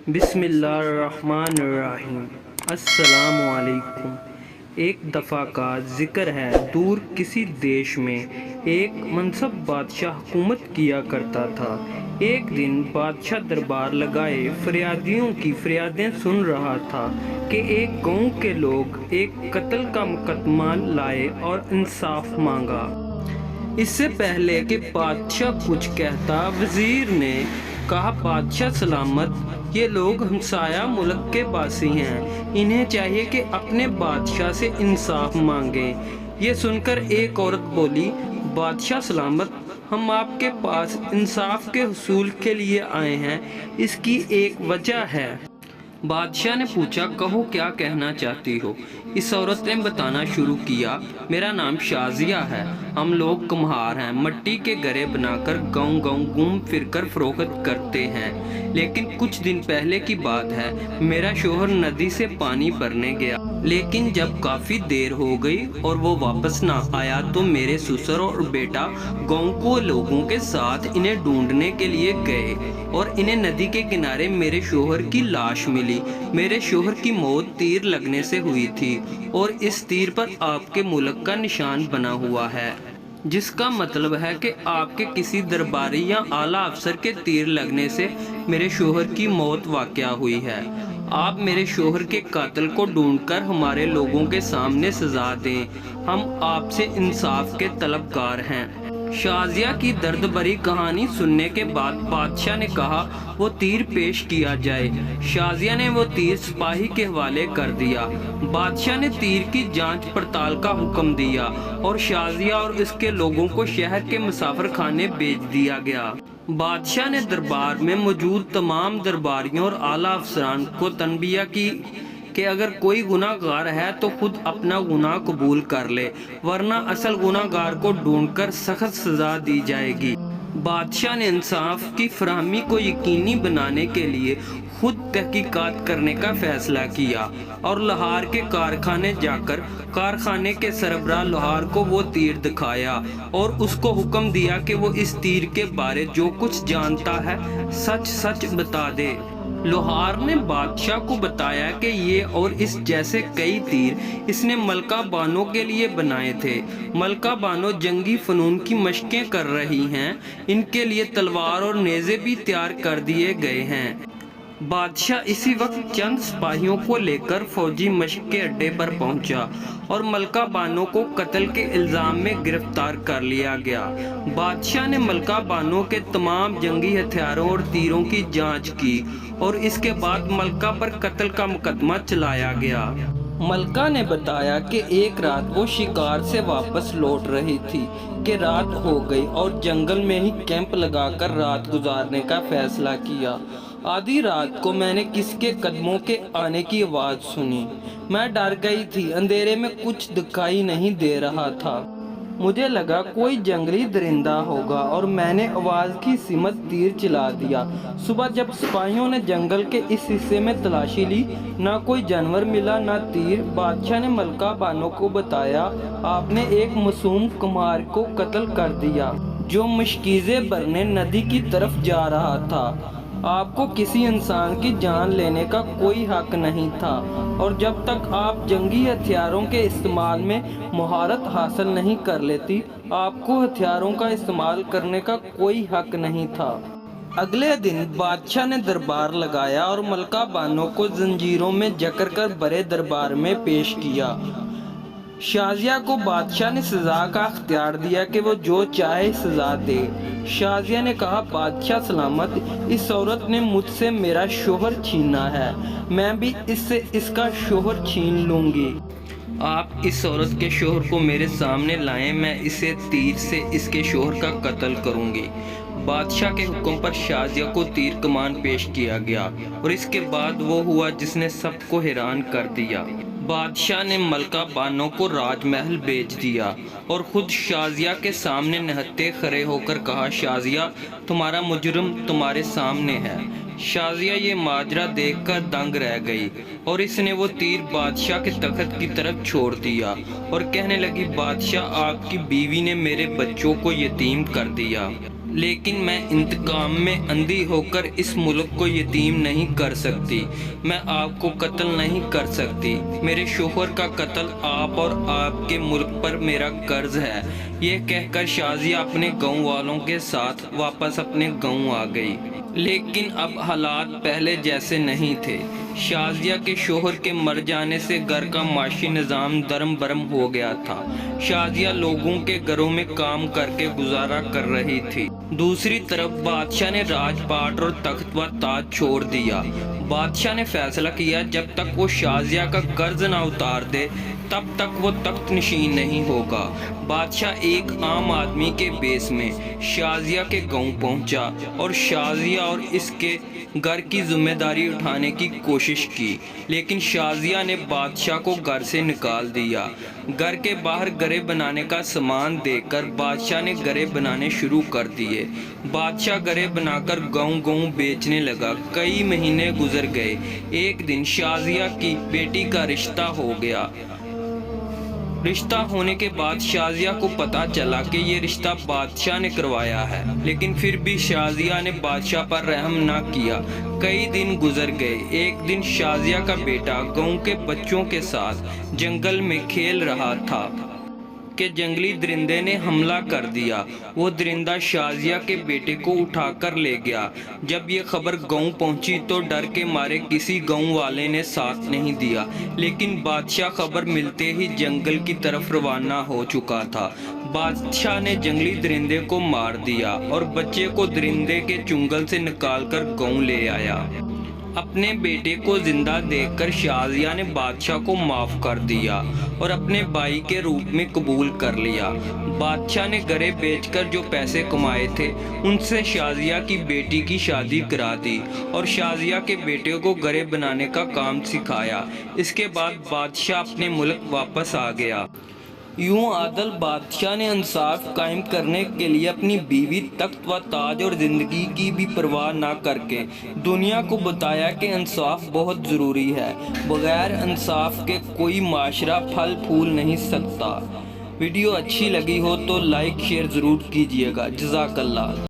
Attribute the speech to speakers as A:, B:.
A: بسم اللہ الرحمن الرحیم۔ السلام علیکم۔ ایک دفعہ کا ذکر ہے، دور کسی دیش میں ایک منصب بادشاہ حکومت کیا کرتا تھا۔ ایک دن بادشاہ دربار لگائے فریادیوں کی فریادیں سن رہا تھا کہ ایک گاؤں کے لوگ ایک قتل کا مقدمہ لائے اور انصاف مانگا۔ اس سے پہلے کہ بادشاہ کچھ کہتا، وزیر نے کہا، بادشاہ سلامت، یہ لوگ ہمسایہ ملک کے باسی ہیں، انہیں چاہیے کہ اپنے بادشاہ سے انصاف مانگیں۔ یہ سن کر ایک عورت بولی، بادشاہ سلامت، ہم آپ کے پاس انصاف کے حصول کے لیے آئے ہیں، اس کی ایک وجہ ہے۔ بادشاہ نے پوچھا، کہو کیا کہنا چاہتی ہو؟ اس عورت نے بتانا شروع کیا، میرا نام شازیہ ہے، ہم لوگ کمہار ہیں، مٹی کے گھرے بنا کر گاؤں گاؤں گھوم پھر کر فروخت کرتے ہیں۔ لیکن کچھ دن پہلے کی بات ہے، میرا شوہر ندی سے پانی بھرنے گیا، لیکن جب کافی دیر ہو گئی اور وہ واپس نہ آیا تو میرے سسر اور بیٹا گاؤں کو لوگوں کے ساتھ انہیں ڈھونڈنے کے لیے گئے اور انہیں ندی کے کنارے میرے شوہر کی لاش ملی۔ میرے شوہر کی موت تیر لگنے سے ہوئی تھی اور اس تیر پر آپ کے ملک کا نشان بنا ہوا ہے، جس کا مطلب ہے کہ آپ کے کسی درباری یا اعلیٰ افسر کے تیر لگنے سے میرے شوہر کی موت واقع ہوئی ہے۔ آپ میرے شوہر کے قاتل کو ڈھونڈ کر ہمارے لوگوں کے سامنے سزا دیں، ہم آپ سے انصاف کے طلبگار ہیں۔ شازیہ کی درد بھری کہانی سننے کے بعد بادشاہ نے کہا، وہ تیر پیش کیا جائے۔ شازیہ نے وہ تیر سپاہی کے حوالے کر دیا۔ بادشاہ نے تیر کی جانچ پڑتال کا حکم دیا اور شازیہ اور اس کے لوگوں کو شہر کے مسافر خانے بھیج دیا گیا۔ بادشاہ نے دربار میں موجود تمام درباریوں اور اعلیٰ افسران کو تنبیہ کی کہ اگر کوئی گناہ گار ہے تو خود اپنا گناہ قبول کر لے، ورنہ اصل گناہ گار کو ڈھونڈ کر سخت سزا دی جائے گی۔ بادشاہ نے انصاف کی فراہمی کو یقینی بنانے کے لیے خود تحقیقات کرنے کا فیصلہ کیا اور لاہور کے کارخانے جا کر کارخانے کے سربراہ لوہار کو وہ تیر دکھایا اور اس کو حکم دیا کہ وہ اس تیر کے بارے جو کچھ جانتا ہے سچ سچ بتا دے۔ لوہار نے بادشاہ کو بتایا کہ یہ اور اس جیسے کئی تیر اس نے ملکہ بانو کے لیے بنائے تھے۔ ملکہ بانو جنگی فنون کی مشقیں کر رہی ہیں، ان کے لیے تلوار اور نیزے بھی تیار کر دیے گئے ہیں۔ بادشاہ اسی وقت چند سپاہیوں کو لے کر فوجی مشق کے اڈے پر پہنچا اور ملکہ بانو کو قتل کے الزام میں گرفتار کر لیا گیا۔ بادشاہ نے ملکہ بانو کے تمام جنگی ہتھیاروں اور تیروں کی جانچ کی اور اس کے بعد ملکہ پر قتل کا مقدمہ چلایا گیا۔ ملکہ نے بتایا کہ ایک رات وہ شکار سے واپس لوٹ رہی تھی کہ رات ہو گئی اور جنگل میں ہی کیمپ لگا کر رات گزارنے کا فیصلہ کیا۔ آدھی رات کو میں نے کسی کے قدموں کے آنے کی آواز سنی۔ میں ڈر گئی تھی، اندھیرے میں کچھ دکھائی نہیں دے رہا تھا۔ مجھے لگا کوئی جنگلی درندہ ہوگا اور میں نے آواز کی سمت تیر چلا دیا۔ صبح جب سپاہیوں نے جنگل کے اس حصے میں تلاشی لی، نہ کوئی جانور ملا نہ تیر۔ بادشاہ نے ملکہ بانو کو بتایا، آپ نے ایک معصوم کمہار کو قتل کر دیا جو مشکیزیں بھرنے ندی کی طرف جا رہا تھا۔ آپ کو کسی انسان کی جان لینے کا کوئی حق نہیں تھا اور جب تک آپ جنگی ہتھیاروں کے استعمال میں مہارت حاصل نہیں کر لیتی، آپ کو ہتھیاروں کا استعمال کرنے کا کوئی حق نہیں تھا۔ اگلے دن بادشاہ نے دربار لگایا اور ملکہ بانو کو زنجیروں میں جکڑ کر بڑے دربار میں پیش کیا۔ شازیہ کو بادشاہ نے سزا کا اختیار دیا کہ وہ جو چاہے سزا دے۔ شازیہ نے کہا، بادشاہ سلامت، اس عورت نے مجھ سے میرا شوہر چھینا ہے، میں بھی اس سے اس کا شوہر چھین لوں گی۔ آپ اس عورت کے شوہر کو میرے سامنے لائیں، میں اسے تیر سے اس کے شوہر کا قتل کروں گی۔ بادشاہ کے حکم پر شازیہ کو تیر کمان پیش کیا گیا اور اس کے بعد وہ ہوا جس نے سب کو حیران کر دیا۔ بادشاہ نے ملکہ بانو کو راج محل بھیج دیا اور خود شازیہ کے سامنے نہتے کھڑے ہو کر کہا، شازیہ، تمہارا مجرم تمہارے سامنے ہے۔ شازیہ یہ ماجرا دیکھ کر دنگ رہ گئی اور اس نے وہ تیر بادشاہ کے تخت کی طرف چھوڑ دیا اور کہنے لگی، بادشاہ، آپ کی بیوی نے میرے بچوں کو یتیم کر دیا۔ لیکن میں انتقام میں اندھی ہو کر اس ملک کو یتیم نہیں کر سکتی۔ میں آپ کو قتل نہیں کر سکتی۔ میرے شوہر کا قتل آپ اور آپ کے ملک پر میرا قرض ہے۔ یہ کہہ کر شازیہ اپنے گاؤں والوں کے ساتھ واپس اپنے گاؤں آ گئی۔ لیکن اب حالات پہلے جیسے نہیں تھے۔ شازیہ کے شوہر کے مر جانے سے گھر کا معاشی نظام درم برم ہو گیا تھا۔ شازیہ لوگوں کے گھروں میں کام کر کے گزارا کر رہی تھی۔ دوسری طرف بادشاہ نے راج پاٹ اور تخت و تاج چھوڑ دیا۔ بادشاہ نے فیصلہ کیا جب تک وہ شازیہ کا قرض نہ اتار دے تب تک وہ تخت نشین نہیں ہوگا۔ بادشاہ ایک عام آدمی کے بیس میں شازیہ کے گاؤں پہنچا اور شازیہ اور اس کے گھر کی ذمہ داری اٹھانے کی کوشش کی، لیکن شازیہ نے بادشاہ کو گھر سے نکال دیا۔ گھر کے باہر گھرے بنانے کا سامان دے کر بادشاہ نے گھرے بنانے شروع کر دیے۔ بادشاہ گھرے بنا کر گاؤں گاؤں بیچنے لگا۔ کئی مہینے گزر گئے۔ ایک دن شازیہ کی بیٹی کا رشتہ ہو گیا۔ رشتہ ہونے کے بعد شازیہ کو پتہ چلا کہ یہ رشتہ بادشاہ نے کروایا ہے، لیکن پھر بھی شازیہ نے بادشاہ پر رحم نہ کیا۔ کئی دن گزر گئے۔ ایک دن شازیہ کا بیٹا گاؤں کے بچوں کے ساتھ جنگل میں کھیل رہا تھا کہ جنگلی درندے نے حملہ کر دیا۔ وہ درندہ شازیہ کے بیٹے کو اٹھا کر لے گیا۔ جب یہ خبر گاؤں پہنچی تو ڈر کے مارے کسی گاؤں والے نے ساتھ نہیں دیا، لیکن بادشاہ خبر ملتے ہی جنگل کی طرف روانہ ہو چکا تھا۔ بادشاہ نے جنگلی درندے کو مار دیا اور بچے کو درندے کے چنگل سے نکال کر گاؤں لے آیا۔ اپنے بیٹے کو زندہ دیکھ کر شازیہ نے بادشاہ کو معاف کر دیا اور اپنے بھائی کے روپ میں قبول کر لیا۔ بادشاہ نے گھرے بیچ کر جو پیسے کمائے تھے ان سے شازیہ کی بیٹی کی شادی کرا دی اور شازیہ کے بیٹے کو گھرے بنانے کا کام سکھایا۔ اس کے بعد بادشاہ اپنے ملک واپس آ گیا۔ یوں عادل بادشاہ نے انصاف قائم کرنے کے لیے اپنی بیوی، تخت و تاج اور زندگی کی بھی پرواہ نہ کر کے دنیا کو بتایا کہ انصاف بہت ضروری ہے۔ بغیر انصاف کے کوئی معاشرہ پھل پھول نہیں سکتا۔ ویڈیو اچھی لگی ہو تو لائک شیئر ضرور کیجیے گا۔ جزاک اللہ۔